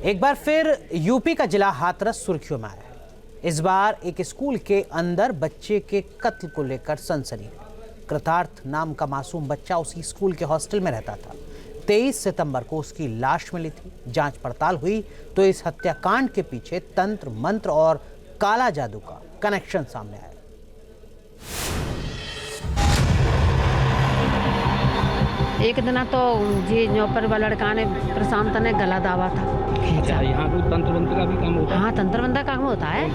एक बार फिर यूपी का जिला हाथरस सुर्खियों में आया है। इस बार एक स्कूल के अंदर बच्चे के कत्ल को लेकर सनसनी है। कृतार्थ नाम का मासूम बच्चा उसी स्कूल के हॉस्टल में रहता था। 23 सितंबर को उसकी लाश मिली थी। जांच पड़ताल हुई तो इस हत्याकांड के पीछे तंत्र मंत्र और काला जादू का कनेक्शन सामने आया। एक दिन तो जी न्योपर वाला लड़का ने प्रशांत ने गला दावा था। अच्छा, यहाँ कोई तंत्र मंत्र का भी काम होता है? हाँ, तंत्र मंत्र का काम होता है।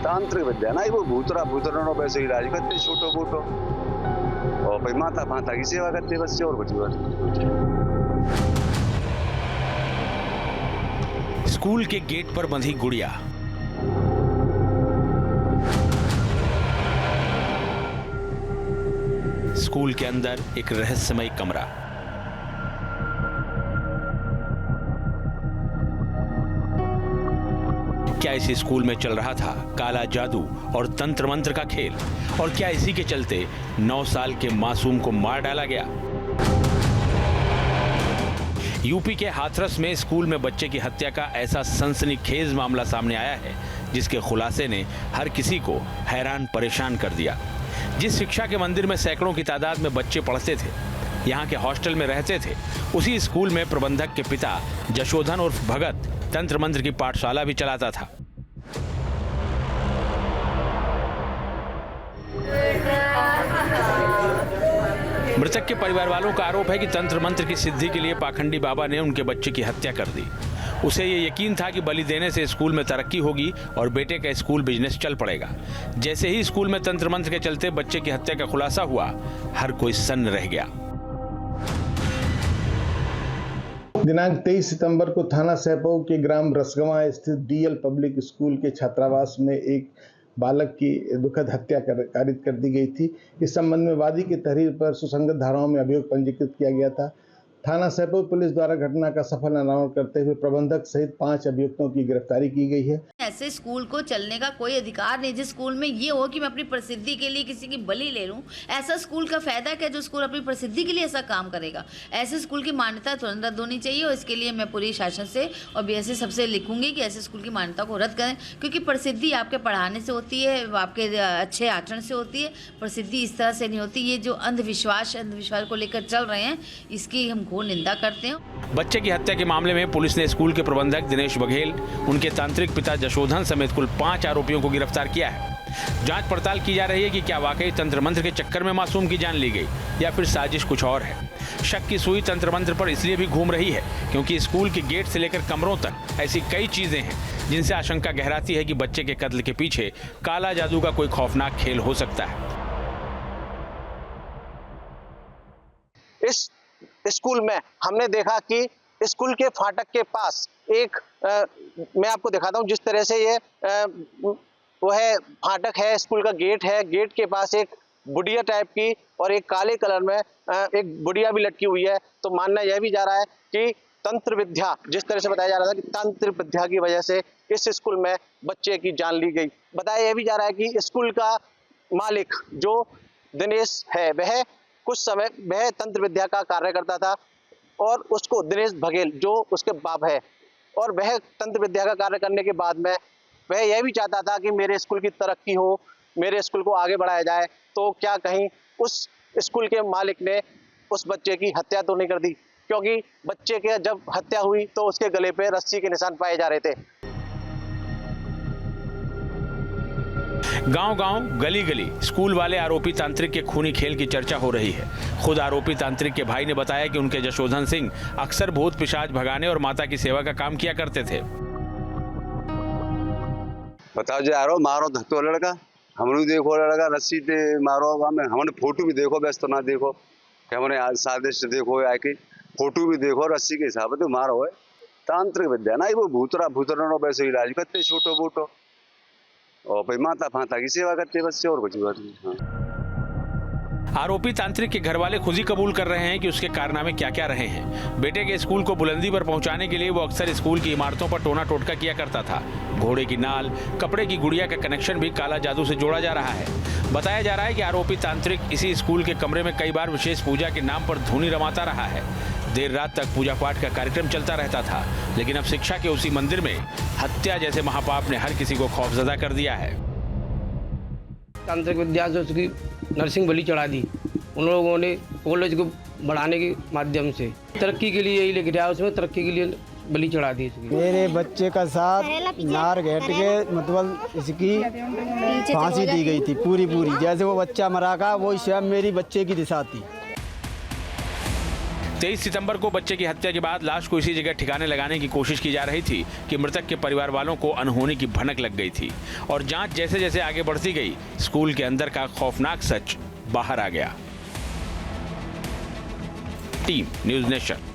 तांत्रिक विद्या ना वो भूतरा नो पैसे इलाज करते छोटो मोटो और भाई माता फाता की सेवा करते बस और कुछ बात। स्कूल के गेट पर बंधी गुड़िया, स्कूल के अंदर एक रहस्यमय कमरा, क्या इस स्कूल में चल रहा था काला जादू और तंत्र मंत्र का खेल? और क्या इसी के चलते 9 साल के मासूम को मार डाला गया? यूपी के हाथरस में स्कूल में बच्चे की हत्या का ऐसा सनसनीखेज मामला सामने आया है जिसके खुलासे ने हर किसी को हैरान परेशान कर दिया। जिस शिक्षा के मंदिर में सैकड़ों की तादाद में बच्चे पढ़ते थे, यहाँ के हॉस्टल में रहते थे, उसी स्कूल में प्रबंधक के पिता जशोधन उर्फ भगत तंत्र मंत्र की पाठशाला भी चलाता था। मृतक के परिवार वालों का आरोप है कि तंत्र मंत्र की सिद्धि के लिए पाखंडी बाबा ने उनके बच्चे की हत्या कर दी। उसे ये यकीन था कि बलि देने से स्कूल में तरक्की होगी और बेटे का स्कूल बिजनेस चल पड़ेगा। जैसे ही स्कूल में तंत्र मंत्र के चलते बच्चे की हत्या का खुलासा हुआ, हर कोई सन्न रह गया। दिनांक 23 सितंबर को थाना सहपऊ के ग्राम रसगवा स्थित डीएल पब्लिक स्कूल के छात्रावास में एक बालक की दुखद हत्या कारित कर दी गई थी। इस संबंध में वादी की तहरीर पर सुसंगत धाराओं में अभियोग पंजीकृत किया गया था। थाना सहपऊ पुलिस द्वारा घटना का सफल अनावरण करते हुए प्रबंधक सहित 5 अभियुक्तों की गिरफ्तारी की गई है। ऐसे स्कूल को चलने का कोई अधिकार नहीं जिस स्कूल में ये हो कि मैं अपनी प्रसिद्धि के लिए किसी की बलि ले लूं। ऐसा स्कूल का फायदा क्या जो स्कूल अपनी प्रसिद्धि के लिए ऐसा काम करेगा। ऐसे स्कूल की मान्यता तुरंत रद्द होनी चाहिए और इसके लिए मैं पूरी शासन से और बीएससी सबसे लिखूंगी कि ऐसे स्कूल की मान्यता को रद्द करें, क्योंकि प्रसिद्धि आपके पढ़ाने से होती है, आपके अच्छे आचरण से होती है। प्रसिद्धि इस तरह से नहीं होती। ये जो अंधविश्वास को लेकर चल रहे हैं, इसकी हम घोर निंदा करते हैं। बच्चे की हत्या के मामले में पुलिस ने स्कूल के प्रबंधक दिनेश बघेल, उनके तांत्रिक पिता जशोधन समेत कुल 5 आरोपियों को गिरफ्तार किया है। जांच पड़ताल की जा रही है कि क्या वाकई तंत्र मंत्र के चक्कर में मासूम की जान ली गई या फिर साजिश कुछ और है। शक की सुई तंत्र मंत्र पर इसलिए भी घूम रही है क्योंकि स्कूल के गेट से लेकर कमरों तक ऐसी कई चीजें हैं जिनसे आशंका गहराती है कि बच्चे के कत्ल के पीछे काला जादू का कोई खौफनाक खेल हो सकता है। इस स्कूल में हमने देखा कि स्कूल के फाटक के पास एक मैं आपको दिखाता हूँ जिस तरह से ये वो है फाटक है, स्कूल का गेट है। गेट के पास एक बुढ़िया टाइप की और एक काले कलर में एक बुढ़िया भी लटकी हुई है। तो मानना यह भी जा रहा है कि तंत्र विद्या, जिस तरह से बताया जा रहा था कि तंत्र विद्या की वजह से इस स्कूल में बच्चे की जान ली गई। बताया यह भी जा रहा है कि स्कूल का मालिक जो दिनेश है वह कुछ समय वह तंत्र विद्या का कार्य करता था और उसको दिनेश बघेल जो उसके बाप है, और वह तंत्र विद्या का कार्य करने के बाद में वह यह भी चाहता था कि मेरे स्कूल की तरक्की हो, मेरे स्कूल को आगे बढ़ाया जाए। तो क्या कहीं उस स्कूल के मालिक ने उस बच्चे की हत्या तो नहीं कर दी, क्योंकि बच्चे के जब हत्या हुई तो उसके गले पे रस्सी के निशान पाए जा रहे थे। गांव-गांव, गली-गली स्कूल वाले आरोपी तांत्रिक के खूनी खेल की चर्चा हो रही है। खुद आरोपी तांत्रिक के भाई ने बताया कि उनके जशोधन सिंह अक्सर भूत पिशाच भगाने और माता की सेवा का काम किया करते थे। बताओ जा रहा मारो धक्तो लड़का, हमने देखो लड़का रस्सी ते मारो, हमने फोटो भी देखो, व्यस्त ना देखो, हमने साजिश देखो, आके फोटो भी देखो, रस्सी के हिसाब से मारो है। तांत्रिक विद्या ना वो भूतरा नो पैसे इलाज करते छोटो मोटो और भाई माता फाता की सेवा करते बस और कुछ बात नहीं। आरोपी तांत्रिक के घर वाले खुद ही कबूल कर रहे हैं कि उसके कारनामे क्या क्या रहे हैं। बेटे के स्कूल को बुलंदी पर पहुंचाने के लिए वो अक्सर स्कूल की इमारतों पर टोना टोटका किया करता था। घोड़े की नाल, कपड़े की गुड़िया का कनेक्शन भी काला जादू से जोड़ा जा रहा है। बताया जा रहा है कि आरोपी तांत्रिक इसी स्कूल के कमरे में कई बार विशेष पूजा के नाम पर धूनी रमाता रहा है। देर रात तक पूजा पाठ का कार्यक्रम चलता रहता था, लेकिन अब शिक्षा के उसी मंदिर में हत्या जैसे महापाप ने हर किसी को खौफजदा कर दिया है। तांत्रिक विद्या से उसकी नर्सिंग बलि चढ़ा दी उन लोगों ने, कॉलेज को बढ़ाने के माध्यम से तरक्की के लिए यही लेके गया, उसमें तरक्की के लिए बलि चढ़ा दी इसकी। मेरे बच्चे का साथ नार घेट के मतलब इसकी फांसी दी गई थी पूरी। जैसे वो बच्चा मरा का वो स्वयं मेरी बच्चे की दिशा थी। 23 सितंबर को बच्चे की हत्या के बाद लाश को इसी जगह ठिकाने लगाने की कोशिश की जा रही थी कि मृतक के परिवार वालों को अनहोनी की भनक लग गई थी और जांच जैसे जैसे आगे बढ़ती गई, स्कूल के अंदर का खौफनाक सच बाहर आ गया। Team news nation.